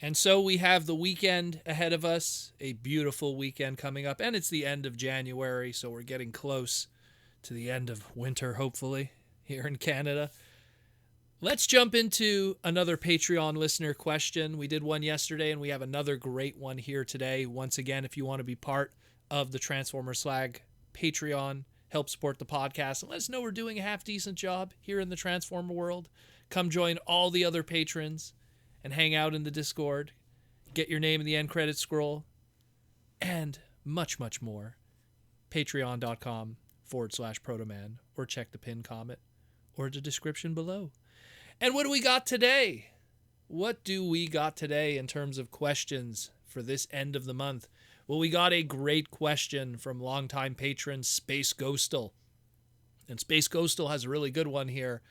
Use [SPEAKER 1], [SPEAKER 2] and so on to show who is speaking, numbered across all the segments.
[SPEAKER 1] And so we have the weekend ahead of us, a beautiful weekend coming up, and it's the end of January, so we're getting close to the end of winter, hopefully, here in Canada. Let's jump into another Patreon listener question. We did one yesterday, and we have another great one here today. Once again, if you want to be part of the Transformer Slag Patreon, help support the podcast, and let us know we're doing a half decent job here in the Transformer world, come join all the other patrons and hang out in the Discord, get your name in the end credits scroll, and much, much more. Patreon.com/Protoman, or check the pin comment or the description below. And what do we got today? What do we got today in terms of questions for this end of the month? Well, we got a great question from longtime patron Space Ghostal. And Space Ghostal has a really good one here.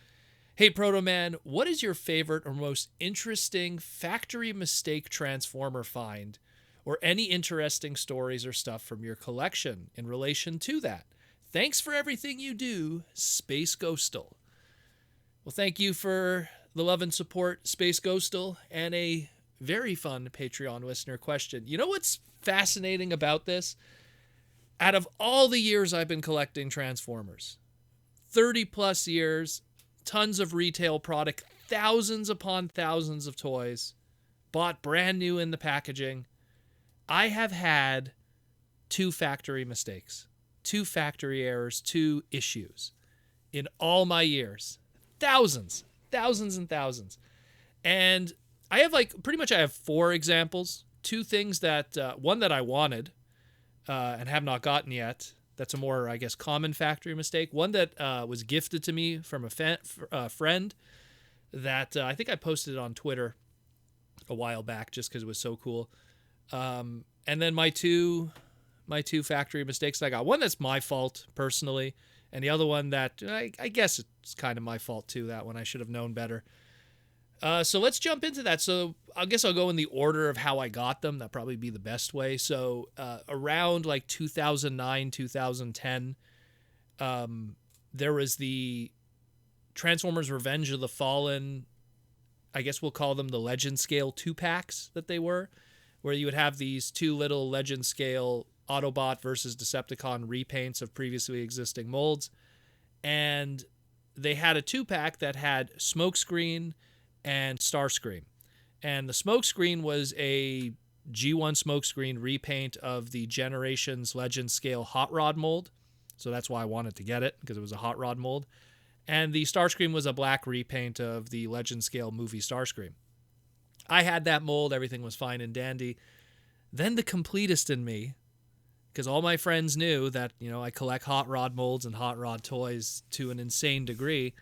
[SPEAKER 1] Hey, Proto Man, what is your favorite or most interesting factory mistake Transformer find? Or any interesting stories or stuff from your collection in relation to that? Thanks for everything you do, Space Ghostal. Well, thank you for the love and support, Space Ghostal, and a very fun Patreon listener question. You know what's fascinating about this? Out of all the years I've been collecting Transformers, 30 plus years, tons of retail product, thousands upon thousands of toys, bought brand new in the packaging, I have had two factory mistakes, two factory errors, two issues in all my years. Thousands and thousands. And I have I have four examples. Two things that, one that I wanted and have not gotten yet. That's a more, I guess, common factory mistake. One that was gifted to me from a friend that I think I posted it on Twitter a while back just because it was so cool. And then my two factory mistakes that I got. One that's my fault personally, and the other one that I guess it's kind of my fault too, that one I should have known better. So let's jump into that. So I guess I'll go in the order of how I got them. That'd probably be the best way. So around 2009, 2010, there was the Transformers Revenge of the Fallen, I guess we'll call them the Legend Scale 2-packs that they were, where you would have these two little Legend Scale Autobot versus Decepticon repaints of previously existing molds. And they had a 2-pack that had Smokescreen and Starscream. And the Smokescreen was a G1 Smokescreen repaint of the Generations Legend Scale Hot Rod mold. So that's why I wanted to get it, because it was a Hot Rod mold. And the Starscream was a black repaint of the Legend Scale movie Starscream. I had that mold. Everything was fine and dandy. Then the completist in me, because all my friends knew that, I collect Hot Rod molds and Hot Rod toys to an insane degree.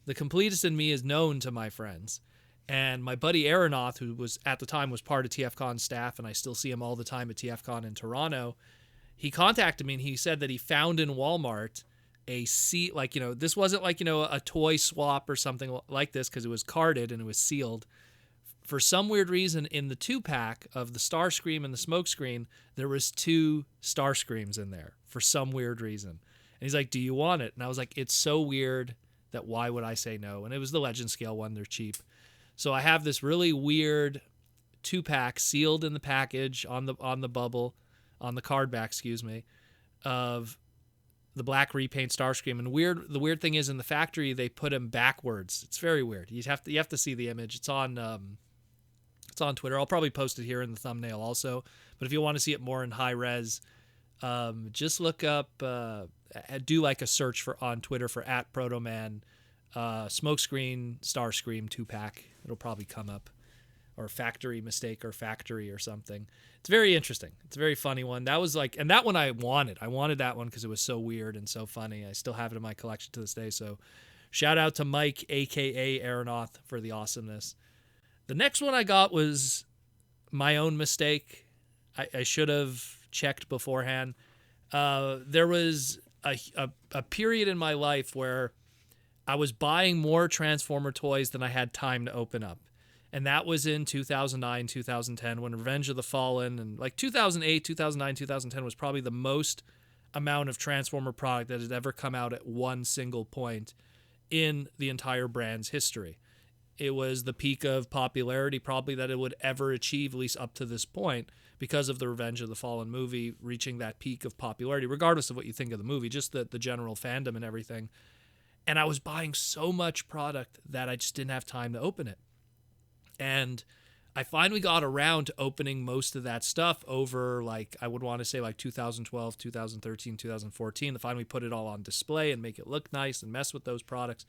[SPEAKER 1] The completist in me is known to my friends. And my buddy Aeronaut, who was at the time was part of TFCon staff, and I still see him all the time at TFCon in Toronto, he contacted me and he said that he found in Walmart a seat, this wasn't a toy swap or something like this, because it was carded and it was sealed. For some weird reason, in the 2-pack of the Starscream and the Smokescreen, there was two Starscreams in there for some weird reason. And he's like, do you want it? And I was like, it's so weird that why would I say no? And it was the Legend Scale one. They're cheap. So I have this really weird 2-pack sealed in the package on the bubble, on the card back, of the black repaint Starscream. And the weird thing is, in the factory they put him backwards. It's very weird. You have to see the image. It's on Twitter. I'll probably post it here in the thumbnail also. But if you want to see it more in high res, just look up, do a search on Twitter for @Protoman, Smokescreen Starscream 2-pack. It'll probably come up, or factory mistake or factory or something. It's very interesting. It's a very funny one. That was and that one I wanted. I wanted that one because it was so weird and so funny. I still have it in my collection to this day. So shout out to Mike, aka Aeronaut, for the awesomeness. The next one I got was my own mistake. I should have checked beforehand. There was a period in my life where I was buying more Transformer toys than I had time to open up. And that was in 2009, 2010, when Revenge of the Fallen, and 2008, 2009, 2010 was probably the most amount of Transformer product that had ever come out at one single point in the entire brand's history. It was the peak of popularity probably that it would ever achieve, at least up to this point, because of the Revenge of the Fallen movie reaching that peak of popularity, regardless of what you think of the movie, just the general fandom and everything. And I was buying so much product that I just didn't have time to open it. And I finally got around to opening most of that stuff over, like, I would want to say like 2012, 2013, 2014, to finally put it all on display and make it look nice and mess with those products.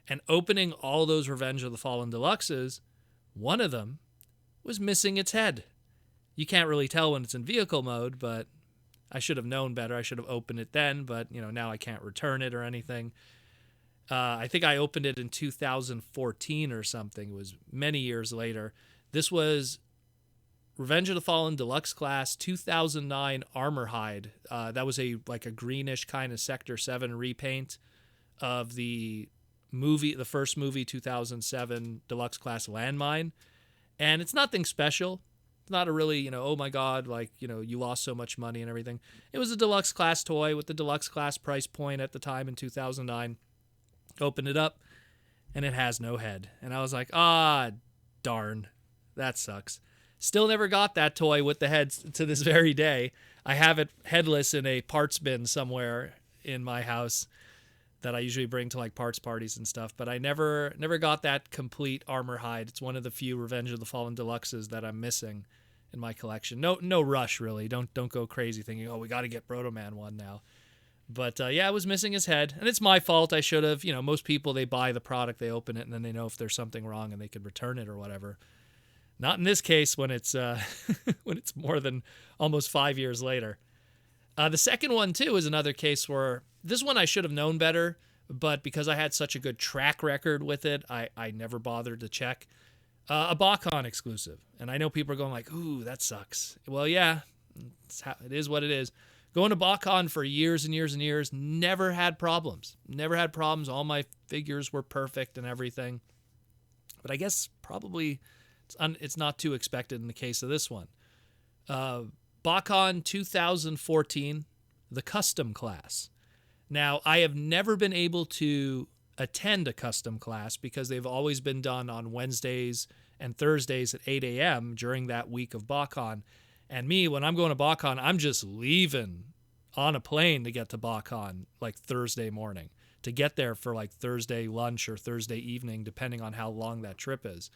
[SPEAKER 1] And opening all those Revenge of the Fallen Deluxes, one of them was missing its head. You can't really tell when it's in vehicle mode, but I should have known better. I should have opened it then, but now I can't return it or anything. I think I opened it in 2014 or something. It was many years later. This was Revenge of the Fallen Deluxe Class 2009 Armor Hide. That was a greenish kind of Sector 7 repaint of the first movie, 2007 Deluxe Class Landmine. And it's nothing special. It's not a really, oh my God, you lost so much money and everything. It was a Deluxe Class toy with the Deluxe Class price point at the time in 2009. Opened it up, and it has no head. And I was like, darn, that sucks. Still never got that toy with the heads to this very day. I have it headless in a parts bin somewhere in my house that I usually bring to parts parties and stuff, but I never got that complete Armor Hide. It's one of the few Revenge of the Fallen Deluxes that I'm missing in my collection. No rush, really. Don't go crazy thinking, we got to get Proto Man one now. But I was missing his head, and it's my fault. I should have. Most people, they buy the product, they open it, and then they know if there's something wrong and they could return it or whatever. Not in this case when it's when it's more than almost 5 years later. The second one, too, is another case where this one I should have known better, but because I had such a good track record with it, I never bothered to check. A BotCon exclusive. And I know people are going like, ooh, that sucks. Well, yeah, it is what it is. Going to BotCon for years and years and years, never had problems. Never had problems. All my figures were perfect and everything. But I guess probably it's not too expected in the case of this one. BotCon 2014, the custom class. Now, I have never been able to attend a custom class because they've always been done on Wednesdays and Thursdays at 8 a.m. during that week of BotCon. And me, when I'm going to BotCon, I'm just leaving on a plane to get to BotCon Thursday morning, to get there for Thursday lunch or Thursday evening, depending on how long that trip is.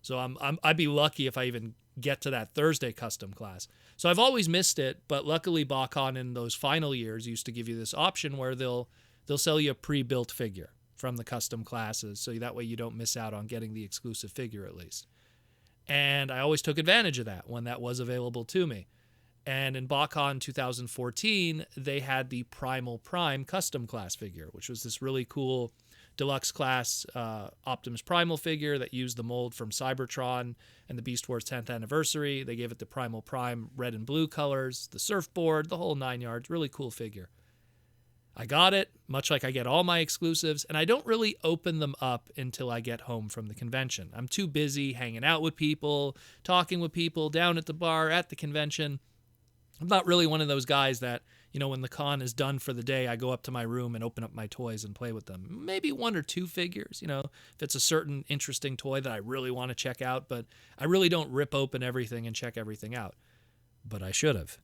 [SPEAKER 1] So I'd be lucky if I even get to that Thursday custom class. So I've always missed it, but luckily BotCon in those final years used to give you this option where they'll sell you a pre-built figure from the custom classes, so that way you don't miss out on getting the exclusive figure at least. And I always took advantage of that when that was available to me. And in BotCon 2014, they had the Primal Prime custom class figure, which was this really cool deluxe class Optimus Primal figure that used the mold from Cybertron and the Beast Wars 10th anniversary. They gave it the Primal Prime red and blue colors, the surfboard, the whole 9 yards. Really cool figure. I got it, much like I get all my exclusives, and I don't really open them up until I get home from the convention. I'm too busy hanging out with people, talking with people, down at the bar, at the convention. I'm not really one of those guys that, when the con is done for the day, I go up to my room and open up my toys and play with them. Maybe one or two figures, if it's a certain interesting toy that I really want to check out, but I really don't rip open everything and check everything out. But I should have.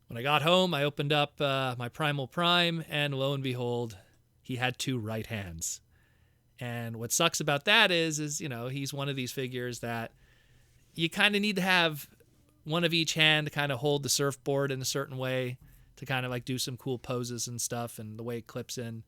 [SPEAKER 1] When I got home, I opened up my Primal Prime, and lo and behold, he had two right hands. And what sucks about that is he's one of these figures that you kind of need to have one of each hand to kind of hold the surfboard in a certain way to kind of do some cool poses and stuff, and the way it clips in.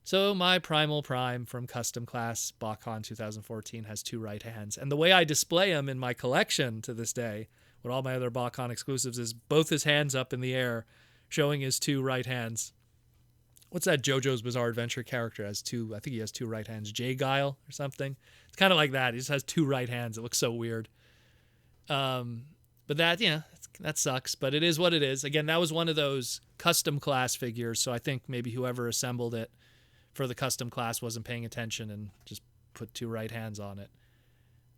[SPEAKER 1] So my Primal Prime from Custom Class BotCon 2014 has two right hands. And the way I display him in my collection to this day, with all my other BotCon exclusives, is both his hands up in the air, showing his two right hands. What's that JoJo's Bizarre Adventure character has two? I think he has two right hands. Jay Guile or something. It's kind of like that. He just has two right hands. It looks so weird. But that, that sucks. But it is what it is. Again, that was one of those custom class figures. So I think maybe whoever assembled it for the custom class wasn't paying attention and just put two right hands on it.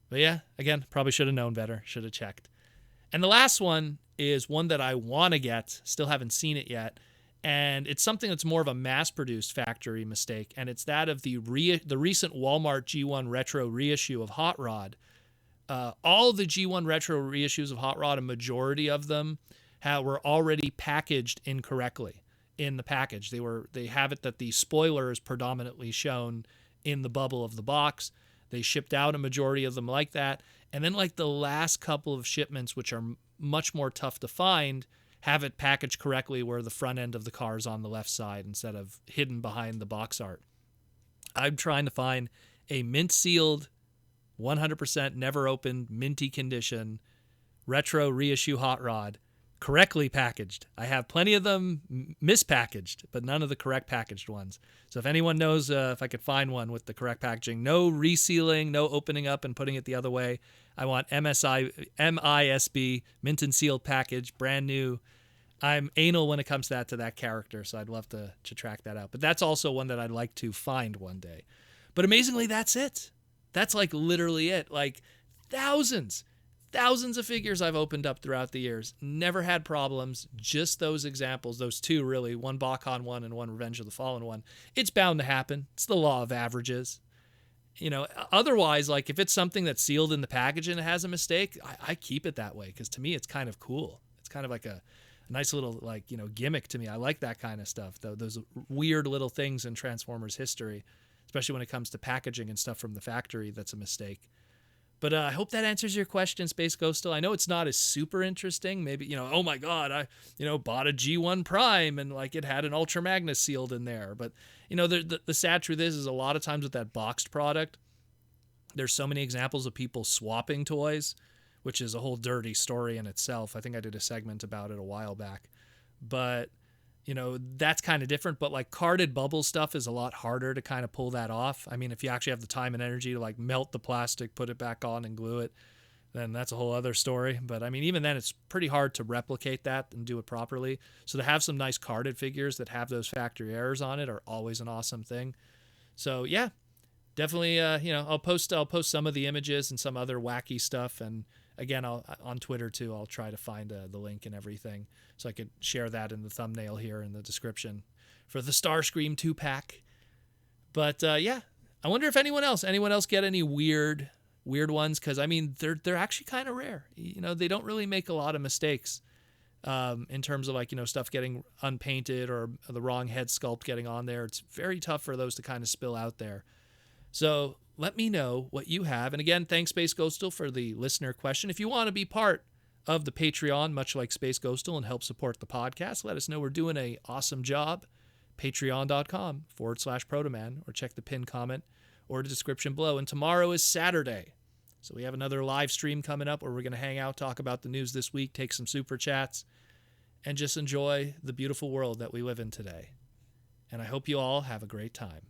[SPEAKER 1] But yeah, again, probably should have known better. Should have checked. And the last one is one that I want to get. Still haven't seen it yet. And it's something that's more of a mass-produced factory mistake, and it's that of the recent Walmart G1 Retro reissue of Hot Rod. All the G1 Retro reissues of Hot Rod, a majority of them were already packaged incorrectly in the package. They have it that the spoiler is predominantly shown in the bubble of the box. They shipped out a majority of them like that. And then like the last couple of shipments, which are much more tough to find, have it packaged correctly where the front end of the car is on the left side instead of hidden behind the box art. I'm trying to find a mint-sealed, 100% never opened, minty condition, retro reissue Hot Rod, correctly packaged. I have plenty of them mispackaged, but none of the correct packaged ones. So if anyone knows if I could find one with the correct packaging, no resealing, no opening up and putting it the other way. I want MISB, mint and sealed package, brand new. I'm anal when it comes to that character, so I'd love to track that out. But that's also one that I'd like to find one day. But amazingly, that's it. That's like literally it. Like thousands of figures I've opened up throughout the years. Never had problems. Just those examples, those two really, one Bakhan one and one Revenge of the Fallen one. It's bound to happen. It's the law of averages. You know, otherwise, like if it's something that's sealed in the package and it has a mistake, I keep it that way because to me it's kind of cool. It's kind of like a nice little like, you know, gimmick to me. I like that kind of stuff, though. Those weird little things in Transformers history, especially when it comes to packaging and stuff from the factory that's a mistake. But I hope that answers your question, Space Ghostal. I know it's not as super interesting. Maybe, you know, oh my God, I, you know, bought a G1 Prime and like it had an Ultra Magnus sealed in there. But, you know, the sad truth is a lot of times with that boxed product, there's so many examples of people swapping toys, which is a whole dirty story in itself. I think I did a segment about it a while back. But, you know, that's kind of different. But like carded bubble stuff is a lot harder to kind of pull that off. I mean, if you actually have the time and energy to like melt the plastic, put it back on and glue it, then that's a whole other story. But I mean, even then it's pretty hard to replicate that and do it properly. So to have some nice carded figures that have those factory errors on it are always an awesome thing. So yeah, definitely, you know, I'll post some of the images and some other wacky stuff. And again, on Twitter too, I'll try to find the link and everything so I could share that in the thumbnail here in the description for the Starscream 2-pack. But yeah, I wonder if anyone else get any weird ones, because I mean they're actually kind of rare. You know, they don't really make a lot of mistakes in terms of like, you know, stuff getting unpainted or the wrong head sculpt getting on there. It's very tough for those to kind of spill out there. So let me know what you have. And again, thanks Space Ghostal for the listener question. If you want to be part of the Patreon, much like Space Ghostal, and help support the podcast, let us know. We're doing an awesome job. Patreon.com/Protoman, or check the pinned comment or the description below. And tomorrow is Saturday. So we have another live stream coming up where we're going to hang out, talk about the news this week, take some super chats, and just enjoy the beautiful world that we live in today. And I hope you all have a great time.